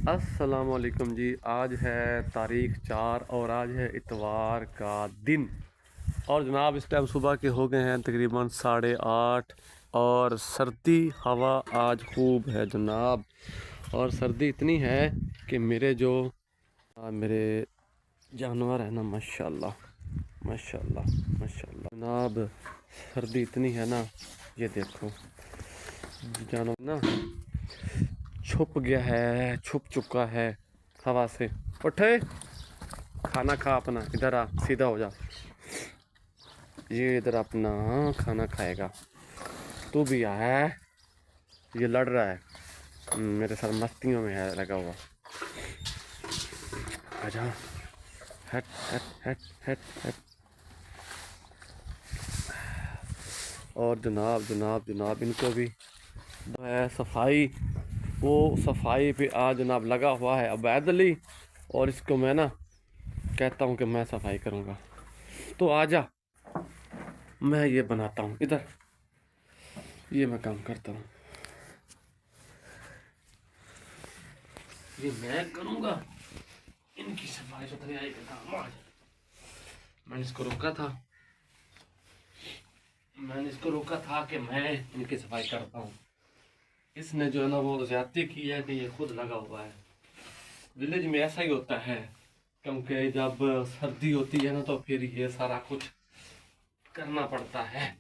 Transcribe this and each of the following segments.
अस्सलाम वालेकुम जी। आज है तारीख़ 4 और आज है इतवार का दिन। और जनाब इस टाइम सुबह के हो गए हैं तकरीबन 8:30 और सर्दी हवा आज खूब है जनाब। और सर्दी इतनी है कि मेरे जानवर है ना, माशाल्लाह माशाल्लाह माशाल्लाह जनाब, सर्दी इतनी है ना, ये देखो जानवर ना छुप गया है, छुप चुका है हवा से। उठे, खाना खा अपना, इधर आ, सीधा हो जा, ये इधर अपना खाना खाएगा। तू भी आ है, ये लड़ रहा है मेरे साथ, मस्तियों में है लगा हुआ। आजा, हट हट हट हट हट। और जनाब जनाब जनाब इनको भी है सफाई, वो सफाई पे आज जनाब लगा हुआ है अबैद अली। और इसको मैं ना कहता हूँ कि मैं सफाई करूँगा, तो आजा, मैं ये बनाता हूँ, इधर ये मैं काम करता हूँ, ये मैं करूँगा। इनकी सफाई सुथरी आई का काम आज मैंने इसको रोका था कि मैं इनकी सफाई करता हूँ। इसने जो है ना वो ज्यादती की है कि ये खुद लगा हुआ है। विलेज में ऐसा ही होता है, क्योंकि जब सर्दी होती है ना तो फिर ये सारा कुछ करना पड़ता है,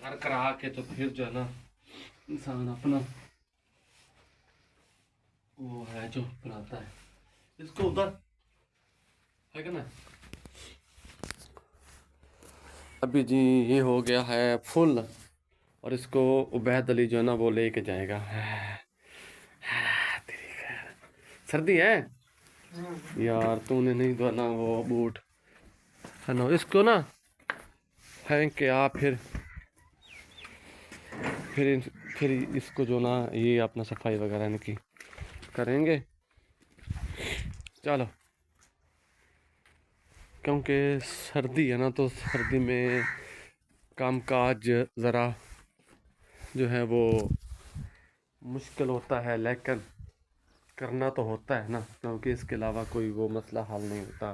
कर करा के तो फिर जो है ना इंसान अपना वो है जो बनाता है। इसको उधर है क्या ना, अभी जी ये हो गया है फुल और इसको उबैद अली जो है ना वो लेके जाएगा। तेरी खैर, सर्दी है यार, तूने नहीं धोना वो बूट है ना, इसको ना फेंक के आ, फिर फिर इसको जो ना ये अपना सफाई वगैरह इनकी करेंगे। चलो, क्योंकि सर्दी है ना तो सर्दी में कामकाज ज़रा जो है वो मुश्किल होता है, लेकिन करना तो होता है ना, क्योंकि इसके अलावा कोई वो मसला हल नहीं होता,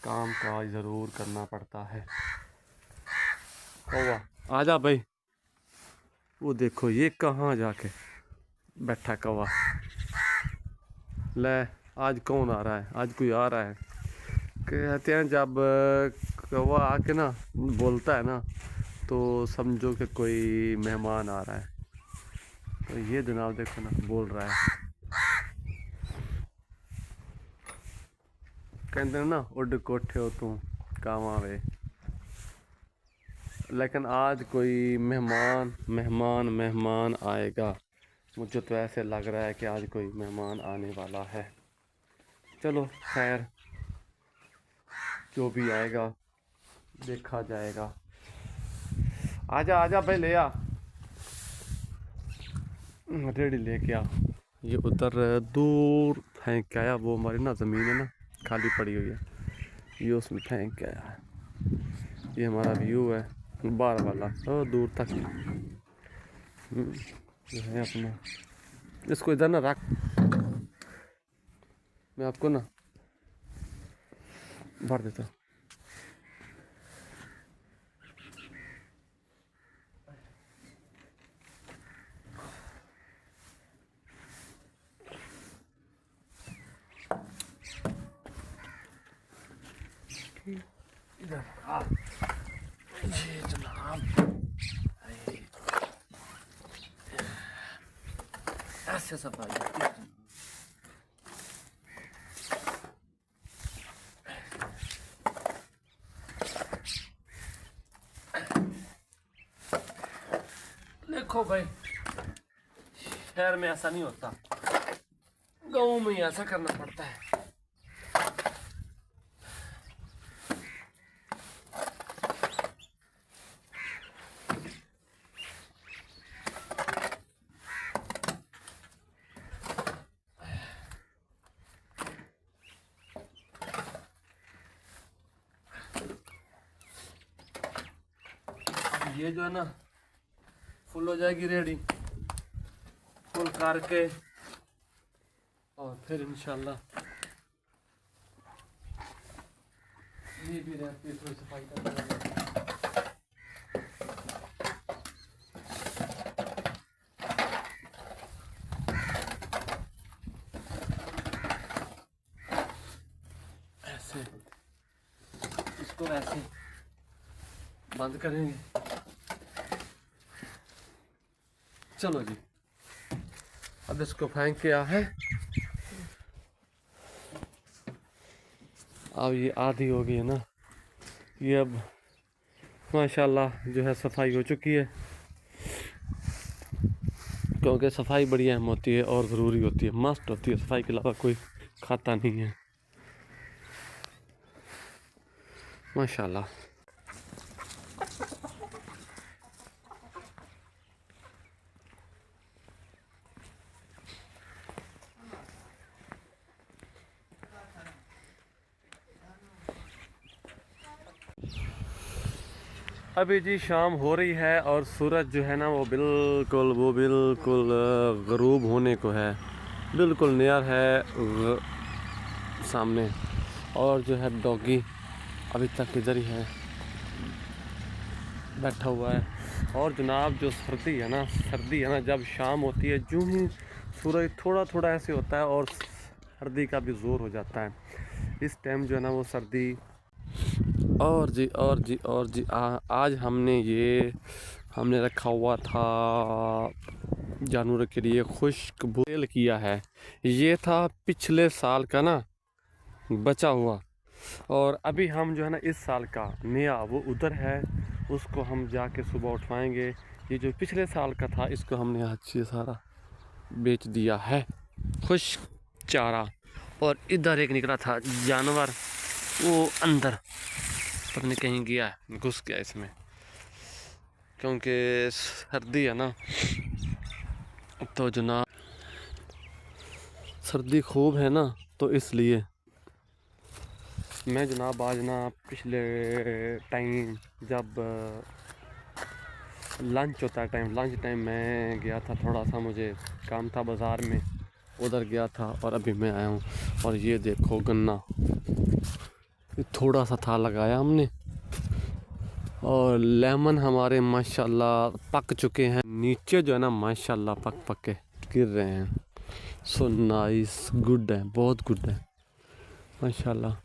काम काज ज़रूर करना पड़ता है। कौवा आजा भाई, वो देखो ये कहाँ जाके बैठा कौवा। ले, आज कौन आ रहा है, आज कोई आ रहा है। कहते हैं जब कौवा आके ना बोलता है ना तो समझो कि कोई मेहमान आ रहा है। तो ये जनाब देखो ना बोल रहा है, कहते हैं ना उड कोठे हो तू काम आवे। लेकिन आज कोई मेहमान मेहमान मेहमान आएगा, मुझे तो ऐसे लग रहा है कि आज कोई मेहमान आने वाला है। चलो खैर, जो भी आएगा देखा जाएगा। आजा आजा भाई, ले आ रेडी लेके आ। ये उधर दूर फेंक के आया, वो हमारी ना ज़मीन है ना खाली पड़ी हुई है, ये उसमें फेंक के आया है। ये हमारा व्यू है बाहर वाला, और दूर तक जो है अपना। इसको इधर ना रख, मैं आपको ना भर देता हूँ। इधर आ, ये जनाब ऐसे सफाई होती है। देखो भाई, शहर में ऐसा नहीं होता, गाँव में ही ऐसा करना पड़ता है। ये जो है ना फुल हो जाएगी रेडी, फुल करके और फिर इंशाल्लाह ये भी रहती है थोड़ी सफाई करना। ऐसे इसको ऐसे बंद करेंगे। चलो जी, अब इसको फेंक किया है। अब ये आधी हो गई है ना, ये अब माशाल्लाह जो है सफाई हो चुकी है, क्योंकि सफाई बड़ी अहम होती है और ज़रूरी होती है, मस्ट होती है। सफाई के अलावा कोई खाता नहीं है माशाल्लाह। अभी जी शाम हो रही है और सूरज जो है ना वो बिल्कुल ग़रूब होने को है, बिल्कुल नियर है सामने। और जो है डॉगी अभी तक इधर ही है बैठा हुआ है। और जनाब जो सर्दी है ना, जब शाम होती है जो ही सूरज थोड़ा थोड़ा ऐसे होता है और सर्दी का भी ज़ोर हो जाता है। इस टाइम जो है ना वो सर्दी। और जी आज हमने रखा हुआ था जानवरों के लिए खुश्क तेल किया है। ये था पिछले साल का ना बचा हुआ, और अभी हम जो है ना इस साल का नया वो उधर है, उसको हम जाके सुबह उठवाएंगे। ये जो पिछले साल का था इसको हमने आज से सारा बेच दिया है, खुश्क चारा। और इधर एक निकला था जानवर, वो अंदर पता नहीं कहीं गया है, घुस गया इसमें, क्योंकि सर्दी है ना तो जनाब सर्दी खूब है ना, तो इसलिए मैं जनाब आज ना पिछले टाइम जब लंच होता है लंच टाइम मैं गया था, थोड़ा सा मुझे काम था बाज़ार में, उधर गया था और अभी मैं आया हूँ। और ये देखो गन्ना थोड़ा सा था लगाया हमने, और लेमन हमारे माशाल्लाह पक चुके हैं। नीचे जो है ना माशाल्लाह पक के गिर रहे हैं। सो नाइस, गुड है, बहुत गुड है माशाल्लाह।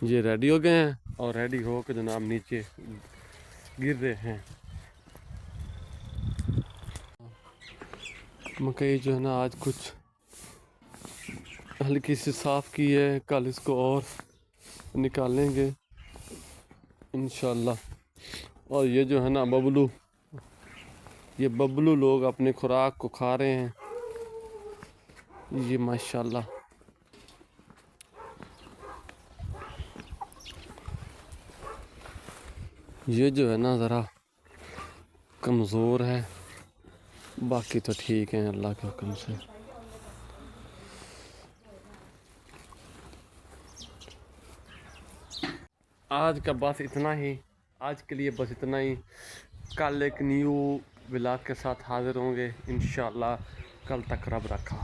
ये रेडी हो गए हैं और रेडी हो के जनाब नीचे गिर रहे हैं। मकई जो है ना आज कुछ हल्की सी साफ़ की है, कल इसको और निकालेंगे इंशाल्लाह। और ये जो है ना ये बबलू लोग अपने खुराक को खा रहे हैं, ये माशाल्लाह। ये जो है ना ज़रा कमज़ोर है, बाकी तो ठीक है अल्लाह के हुक्म से। आज का बस इतना ही, आज के लिए बस इतना ही। कल एक न्यू व्लॉग के साथ हाज़िर होंगे इंशाल्लाह। कल तक रब रखा।